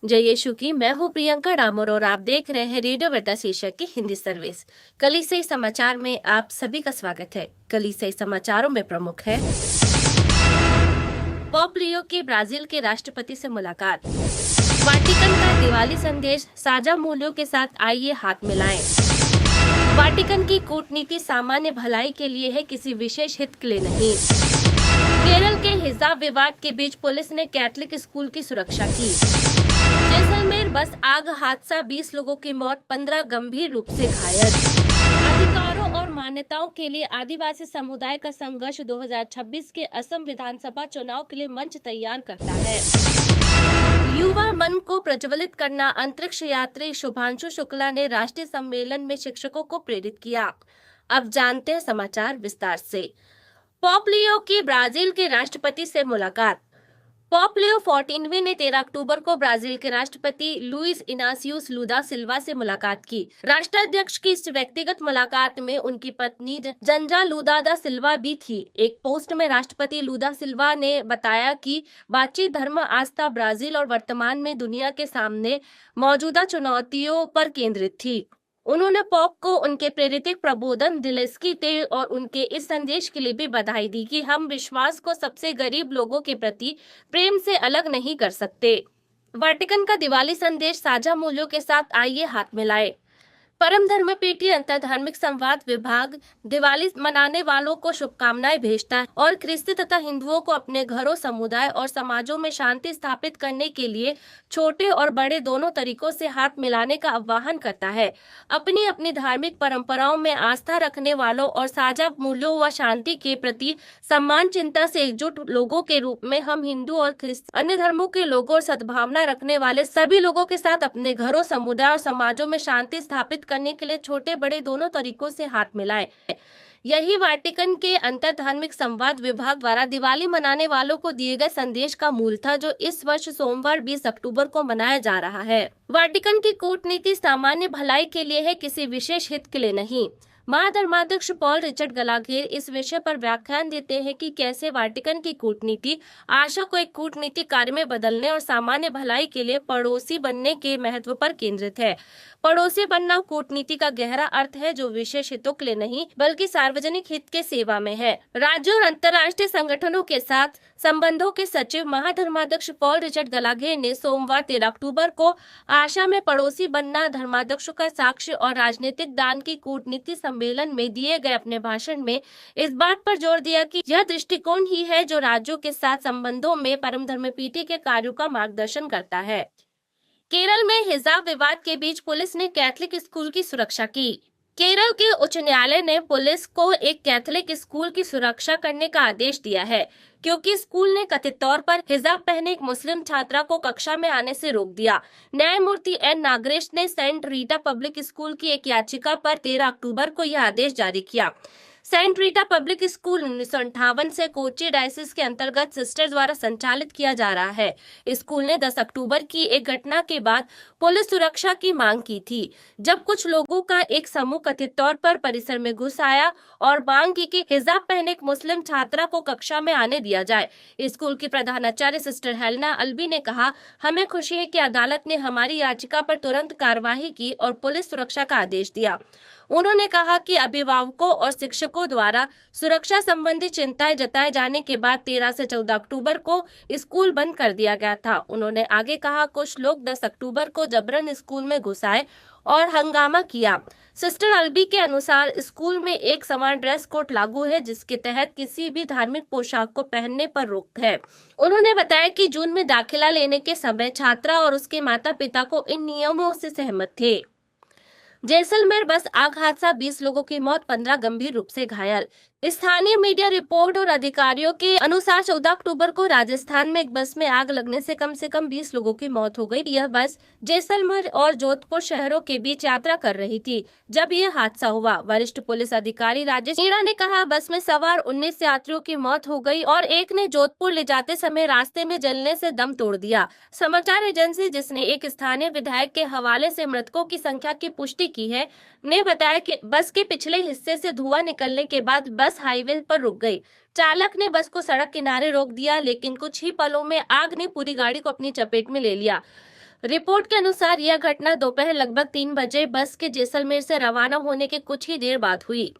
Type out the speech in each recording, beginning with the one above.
जय यीशु की। मैं हूँ प्रियंका डामोर और आप देख रहे हैं रेडियो वेटा शीर्षक की हिंदी सर्विस। कलीसियाई समाचार में आप सभी का स्वागत है। कलीसियाई समाचारों में प्रमुख है, पोप लियो की ब्राजील के राष्ट्रपति से मुलाकात, वाटिकन का दिवाली संदेश, साझा मूल्यों के साथ आइए हाथ मिलाएं। वाटिकन की कूटनीति सामान्य भलाई के लिए है, किसी विशेष हित के लिए नहीं। केरल के हिजाब विवाद के बीच पुलिस ने कैथोलिक स्कूल की सुरक्षा की। जैसलमेर बस आग हादसा, 20 लोगों की मौत, 15 गंभीर रूप से घायल। अधिकारों और मान्यताओं के लिए आदिवासी समुदाय का संघर्ष 2026 के असम विधानसभा चुनाव के लिए मंच तैयार करता है। युवा मन को प्रज्वलित करना, अंतरिक्ष यात्री शुभांशु शुक्ला ने राष्ट्रीय सम्मेलन में शिक्षकों को प्रेरित किया। अब जानते हैं समाचार विस्तार से। पोप लियो की ब्राजील के राष्ट्रपति से मुलाकात। पोप लियो 14वें ने 13 अक्टूबर को ब्राजील के राष्ट्रपति लुइस इनासियुस लुदा सिल्वा से मुलाकात की। राष्ट्राध्यक्ष की इस व्यक्तिगत मुलाकात में उनकी पत्नी जंजा लुदा दा सिल्वा भी थी। एक पोस्ट में राष्ट्रपति लुदा सिल्वा ने बताया कि बातचीत धर्म, आस्था, ब्राजील और वर्तमान में दुनिया के सामने मौजूदा चुनौतियों पर केंद्रित थी। उन्होंने पोप को उनके प्रेरित प्रबोधन दिलेस्की थे और उनके इस संदेश के लिए भी बधाई दी कि हम विश्वास को सबसे गरीब लोगों के प्रति प्रेम से अलग नहीं कर सकते। वाटिकन का दिवाली संदेश, साझा मूल्यों के साथ आइए हाथ मिलाएं। परम धर्मपीठी अंतर धार्मिक संवाद विभाग दिवाली मनाने वालों को शुभकामनाएं भेजता है और ख्रिस्ती तथा हिंदुओं को अपने घरों, समुदाय और समाजों में शांति स्थापित करने के लिए छोटे और बड़े दोनों तरीकों से हाथ मिलाने का आह्वान करता है। अपनी अपनी धार्मिक परंपराओं में आस्था रखने वालों और साझा मूल्यों व शांति के प्रति सम्मान चिंता से एकजुट लोगों के रूप में हम हिंदू और अन्य धर्मों के लोगों और सद्भावना रखने वाले सभी लोगों के साथ अपने घरों, समुदाय और समाजों में शांति स्थापित करने के लिए छोटे बड़े दोनों तरीकों से हाथ मिलाएं। यही वाटिकन के अंतर धार्मिक संवाद विभाग द्वारा दिवाली मनाने वालों को दिए गए संदेश का मूल था, जो इस वर्ष सोमवार 20 अक्टूबर को मनाया जा रहा है। वाटिकन की कूटनीति सामान्य भलाई के लिए है, किसी विशेष हित के लिए नहीं। महाधर्माध्यक्ष पॉल रिचर्ड गलाघेर इस विषय पर व्याख्यान देते हैं कि कैसे वाटिकन की कूटनीति आशा को एक कूटनीति कार्य में बदलने और सामान्य भलाई के लिए पड़ोसी बनने के महत्व पर केंद्रित है। पड़ोसी बनना कूटनीति का गहरा अर्थ है, जो विशेष हितों के लिए नहीं बल्कि सार्वजनिक हित के सेवा में है। राज्यों और अंतर्राष्ट्रीय संगठनों के साथ संबंधों के सचिव महाधर्माध्यक्ष पॉल रिचर्ड गलाघेर ने सोमवार 13 अक्टूबर को आशा में पड़ोसी बनना धर्माध्यक्षों का साक्ष्य और राजनीतिक दान की कूटनीति सम्मेलन में दिए गए अपने भाषण में इस बात पर जोर दिया कि यह दृष्टिकोण ही है जो राज्यों के साथ संबंधों में परम धर्मपीठी के कार्यों का मार्गदर्शन करता है। केरल में हिजाब विवाद के बीच पुलिस ने कैथोलिक स्कूल की सुरक्षा की। केरल के उच्च न्यायालय ने पुलिस को एक कैथोलिक स्कूल की सुरक्षा करने का आदेश दिया है, क्योंकि स्कूल ने कथित तौर पर हिजाब पहने एक मुस्लिम छात्रा को कक्षा में आने से रोक दिया। न्यायमूर्ति एन नागरेश ने सेंट रीटा पब्लिक स्कूल की एक याचिका पर 13 अक्टूबर को यह आदेश जारी किया। सेंट रीटा पब्लिक स्कूल 1958 से कोच्चि डायसिस के अंतर्गत सिस्टर द्वारा संचालित किया जा रहा है। स्कूल ने 10 अक्टूबर की एक घटना के बाद पुलिस सुरक्षा की मांग की थी, जब कुछ लोगों का एक समूह कथित तौर पर परिसर में घुस आया और मांग की कि हिजाब पहने एक मुस्लिम छात्रा को कक्षा में आने दिया जाए। स्कूल की प्रधानाचार्य सिस्टर हेलेना अल्बी ने कहा, हमें खुशी है कि अदालत ने हमारी याचिका पर तुरंत कार्रवाई की और पुलिस सुरक्षा का आदेश दिया। उन्होंने कहा कि अभिभावकों और शिक्षकों द्वारा सुरक्षा संबंधी चिंताएं जताए जाने के बाद 13 से 14 अक्टूबर को स्कूल बंद कर दिया गया था। उन्होंने आगे कहा, कुछ लोग 10 अक्टूबर को जबरन स्कूल में घुस आए और हंगामा किया। सिस्टर अल्बी के अनुसार स्कूल में एक समान ड्रेस कोड लागू है, जिसके तहत किसी भी धार्मिक पोशाक को पहनने पर रोक है। उन्होंने बताया कि जून में दाखिला लेने के समय छात्रा और उसके माता पिता को इन नियमों से सहमत थे। जैसलमेर बस आग हादसा, 20 लोगों की मौत, 15 गंभीर रूप से घायल। स्थानीय मीडिया रिपोर्ट और अधिकारियों के अनुसार 14 अक्टूबर को राजस्थान में एक बस में आग लगने से कम 20 लोगों की मौत हो गई। यह बस जैसलमेर और जोधपुर शहरों के बीच यात्रा कर रही थी जब यह हादसा हुआ। वरिष्ठ पुलिस अधिकारी राजेश मीणा ने कहा, बस में सवार 19 यात्रियों की मौत हो गई और एक ने जोधपुर ले जाते समय रास्ते में जलने से दम तोड़ दिया। समाचार एजेंसी, जिसने एक स्थानीय विधायक के हवाले से मृतकों की संख्या की पुष्टि की है, ने बताया कि बस के पिछले हिस्से से धुआं निकलने के बाद बस हाईवे पर रुक गई। चालक ने बस को सड़क किनारे रोक दिया, लेकिन कुछ ही पलों में आग ने पूरी गाड़ी को अपनी चपेट में ले लिया। रिपोर्ट के अनुसार यह घटना दोपहर लगभग 3 बजे बस के जैसलमेर से रवाना होने के कुछ ही देर बाद हुई।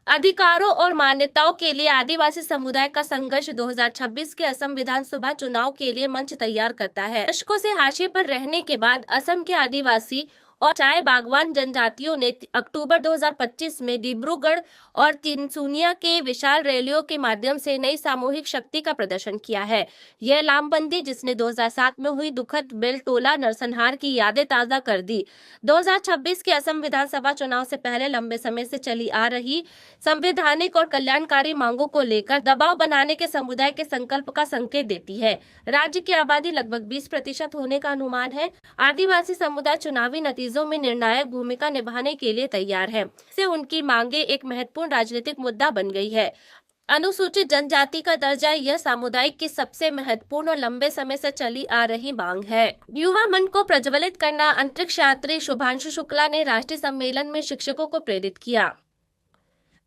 अधिकारों और मान्यताओं के लिए आदिवासी समुदाय का संघर्ष 2026 के असम विधानसभा चुनाव के लिए मंच तैयार करता है। दशकों से हाशिए पर रहने के बाद असम के आदिवासी और चाय बागवान जनजातियों ने अक्टूबर 2025 में डिब्रूगढ़ और तिनसुनिया के विशाल रैलियों के माध्यम से नई सामूहिक शक्ति का प्रदर्शन किया है। यह लामबंदी, जिसने 2007 में हुई दुखद बेलटोला नरसंहार की यादें ताजा कर दी, 2026 के असम विधानसभा चुनाव से पहले लंबे समय से चली आ रही संवैधानिक और कल्याणकारी मांगों को लेकर दबाव बनाने के समुदाय के संकल्प का संकेत देती है। राज्य की आबादी लगभग 20% होने का अनुमान है। आदिवासी समुदाय चुनावी नतीजों में निर्णायक भूमिका निभाने के लिए तैयार है। इससे उनकी मांगे एक महत्वपूर्ण राजनीतिक मुद्दा बन गई है। अनुसूचित जनजाति का दर्जा यह सामुदायिक की सबसे महत्वपूर्ण और लंबे समय से चली आ रही मांग है। युवा मन को प्रज्वलित करना। अंतरिक्ष यात्री शुभांशु शुक्ला ने राष्ट्रीय सम्मेलन में शिक्षकों को प्रेरित किया।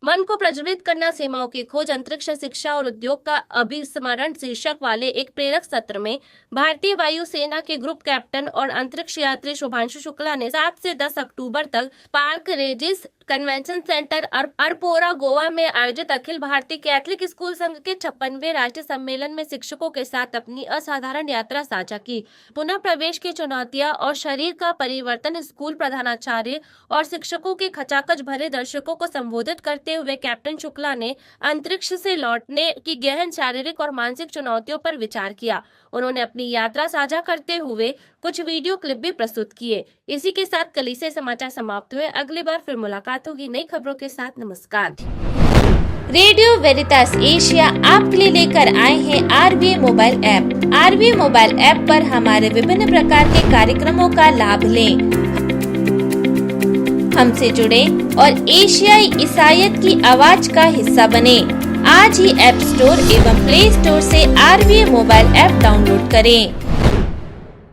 मन को प्रज्वलित करना, सीमाओं की खोज, अंतरिक्ष शिक्षा और उद्योग का अभिस्मरण शीर्षक वाले एक प्रेरक सत्र में भारतीय वायुसेना के ग्रुप कैप्टन और अंतरिक्ष यात्री शुभांशु शुक्ला ने 7 से 10 अक्टूबर तक Park Regis convention centre Arpora, Goa में आयोजित अखिल भारतीय कैथलिक स्कूल संघ के 56वें राष्ट्रीय सम्मेलन में शिक्षकों के साथ अपनी असाधारण यात्रा साझा की। पुनः प्रवेश की चुनौतियां और शरीर का परिवर्तन स्कूल प्रधानाचार्य और शिक्षकों के खचाखच भरे दर्शकों को संबोधित करते हुए कैप्टन शुक्ला ने अंतरिक्ष से लौटने की गहन शारीरिक और मानसिक चुनौतियों पर विचार किया। उन्होंने अपनी यात्रा साझा करते हुए कुछ वीडियो क्लिप भी प्रस्तुत किए। इसी के साथ कल से समाचार समाप्त हुए। अगली बार फिर मुलाकात होगी नई खबरों के साथ। नमस्कार। रेडियो वेरितास एशिया आपके लिए लेकर आए हैं RVA mobile app. RVA mobile app पर हमारे विभिन्न प्रकार के कार्यक्रमों का लाभ लें, हमसे जुड़े और एशियाई ईसाईयत की आवाज का हिस्सा बने। आज ही ऐप स्टोर एवं प्ले स्टोर से RVA मोबाइल ऐप डाउनलोड करें।